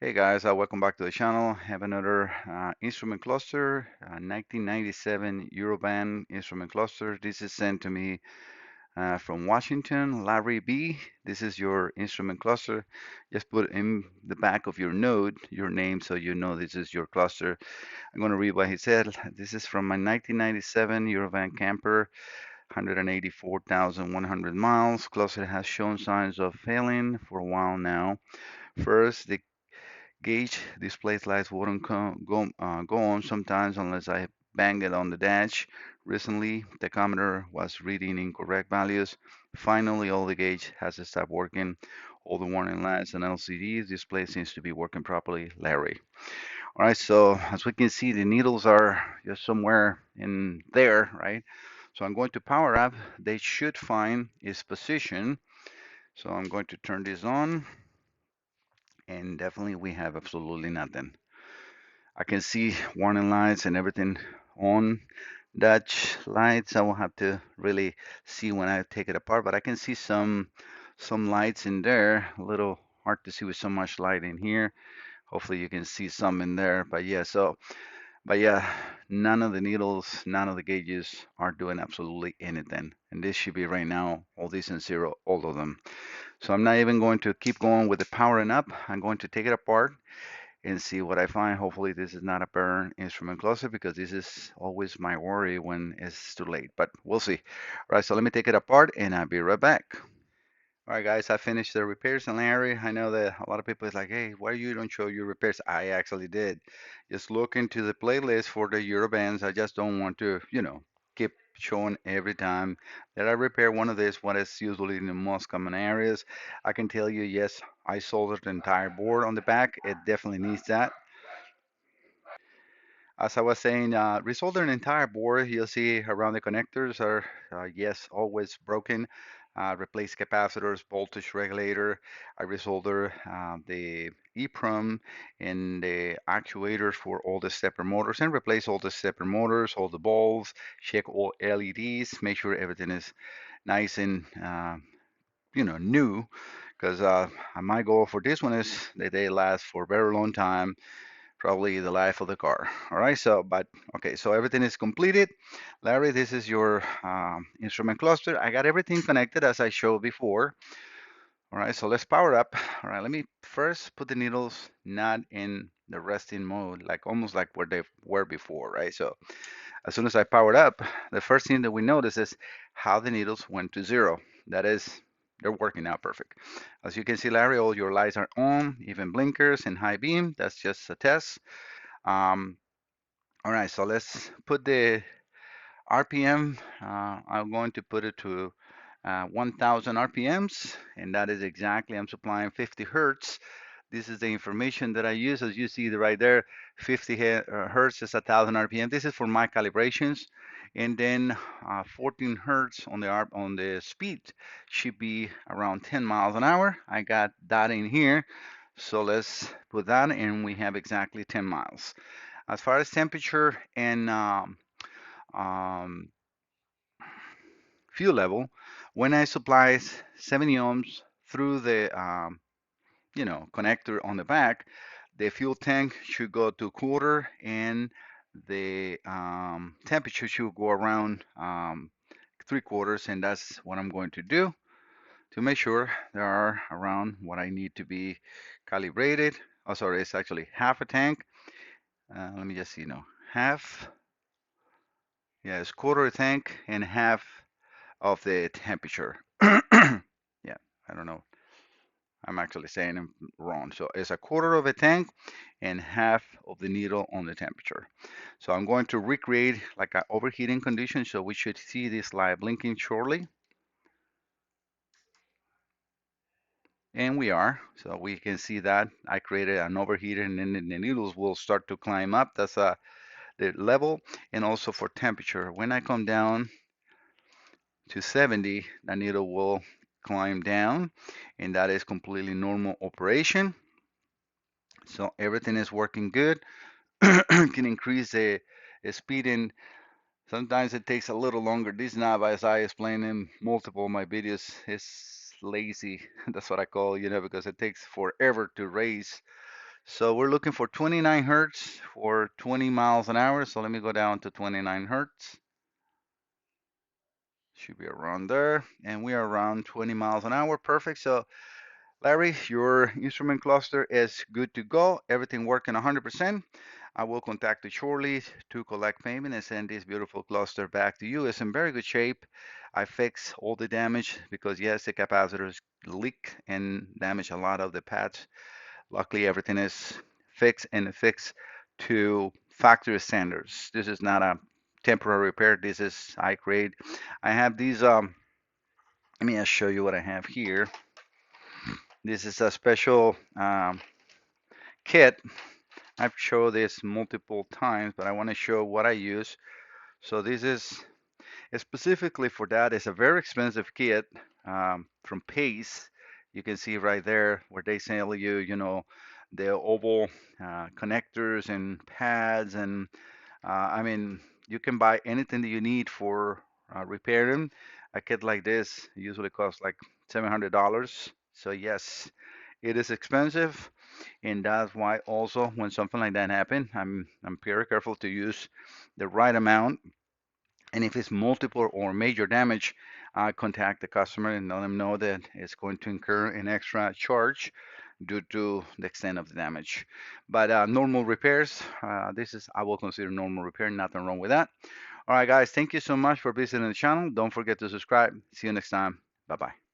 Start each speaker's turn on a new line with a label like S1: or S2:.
S1: Hey guys, welcome back to the channel. Have another instrument cluster, 1997 EuroVan Instrument Cluster. This is sent to me from Washington, Larry B. This is your instrument cluster. Just put in the back of your note your name so you know this is your cluster. I'm going to read what he said. This is from my 1997 EuroVan camper, 184,100 miles. Cluster has shown signs of failing for a while now. First, the gauge display lights wouldn't go on sometimes unless I bang it on the dash. Recently, tachometer was reading incorrect values. Finally, all the gauge has stopped working. All the warning lights and LCDs display seems to be working properly. Larry. All right, so as we can see, the needles are just somewhere in there, right? So I'm going to power up. They should find its position. So I'm going to turn this on, and definitely we have absolutely nothing. I can see warning lights and everything on. Dutch lights, I will have to really see when I take it apart, but I can see some lights in there. A little hard to see with so much light in here. Hopefully you can see some in there. But yeah, none of the needles, none of the gauges are doing absolutely anything. And this should be right now, all these in zero, all of them. So I'm not even going to keep going with the powering up. I'm going to take it apart and see what I find. Hopefully this is not a burn instrument cluster because this is always my worry when it's too late, but we'll see. All right, so let me take it apart and I'll be right back. All right, guys, I finished the repairs in Larry. I know that a lot of people is like, hey, why you don't show your repairs? I actually did. Just look into the playlist for the Eurovans. I just don't want to, keep showing every time that I repair one of these, what is usually in the most common areas. I can tell you, yes, I soldered the entire board on the back. It definitely needs that. As I was saying, resolder an entire board. You'll see around the connectors are, yes, always broken. Replace capacitors, voltage regulator. I resolder the EEPROM and the actuators for all the stepper motors and replace all the stepper motors, all the bulbs, check all LEDs, make sure everything is nice and, new. Because my goal for this one is that they last for a very long time, probably the life of the car. All right, so okay, so everything is completed. Larry, this is your instrument cluster. I got everything connected as I showed before. All right, so let's power up. All right, let me first put the needles not in the resting mode, like almost like where they were before, right? So as soon as I powered up, the first thing that we notice is how the needles went to zero. That is, they're working out perfect. As you can see, Larry, all your lights are on, even blinkers and high beam. That's just a test. Um, all right, so let's put the RPM. I'm going to put it to 1000 RPMs, and that is exactly, I'm supplying 50 Hertz. This is the information that I use. As you see right there, 50 Hertz is 1000 RPM. This is for my calibrations. And then 14 Hertz on the speed should be around 10 miles an hour. I got that in here. So let's put that, and we have exactly 10 miles. As far as temperature and um, fuel level, when I supply 70 ohms through the connector on the back, the fuel tank should go to quarter, and the temperature should go around 3/4, and that's what I'm going to do to make sure they are around what I need to be calibrated. Oh, sorry, it's actually half a tank. Let me just see, half. Yeah, it's quarter a tank and half of the temperature. Yeah, I don't know. I'm actually saying it wrong. So it's a quarter of a tank and half of the needle on the temperature. So I'm going to recreate like an overheating condition. So we should see this light blinking shortly. And we are. So we can see that I created an overheater, and then the needles will start to climb up. That's the level. And also for temperature. When I come down to 70, the needle will climb down, and that is completely normal operation. So everything is working good. Can increase the speed, and sometimes it takes a little longer. This knob, as I explained in multiple of my videos, is lazy. That's what I call, because it takes forever to raise. So we're looking for 29 hertz for 20 miles an hour. So let me go down to 29 hertz. Should be around there. And we are around 20 miles an hour. Perfect. So Larry, your instrument cluster is good to go. Everything working 100%. I will contact you shortly to collect payment and send this beautiful cluster back to you. It's in very good shape. I fixed all the damage because yes, the capacitors leak and damage a lot of the pads. Luckily, everything is fixed and fixed to factory standards. This is not a temporary repair. This is high grade. I have these. Let me just show you what I have here. This is a special kit. I've showed this multiple times, but I want to show what I use. So this is specifically for that. It's a very expensive kit from Pace. You can see right there where they sell you, the oval connectors and pads, and I mean, you can buy anything that you need for repairing. A kit like this usually costs like $700. So yes, it is expensive, and that's why also when something like that happens, I'm very careful to use the right amount. And if it's multiple or major damage, I contact the customer and let them know that it's going to incur an extra charge due to the extent of the damage. But normal repairs, this is I will consider normal repair. Nothing wrong with that. All right, guys, thank you so much for visiting the channel. Don't forget to subscribe. See you next time. Bye bye.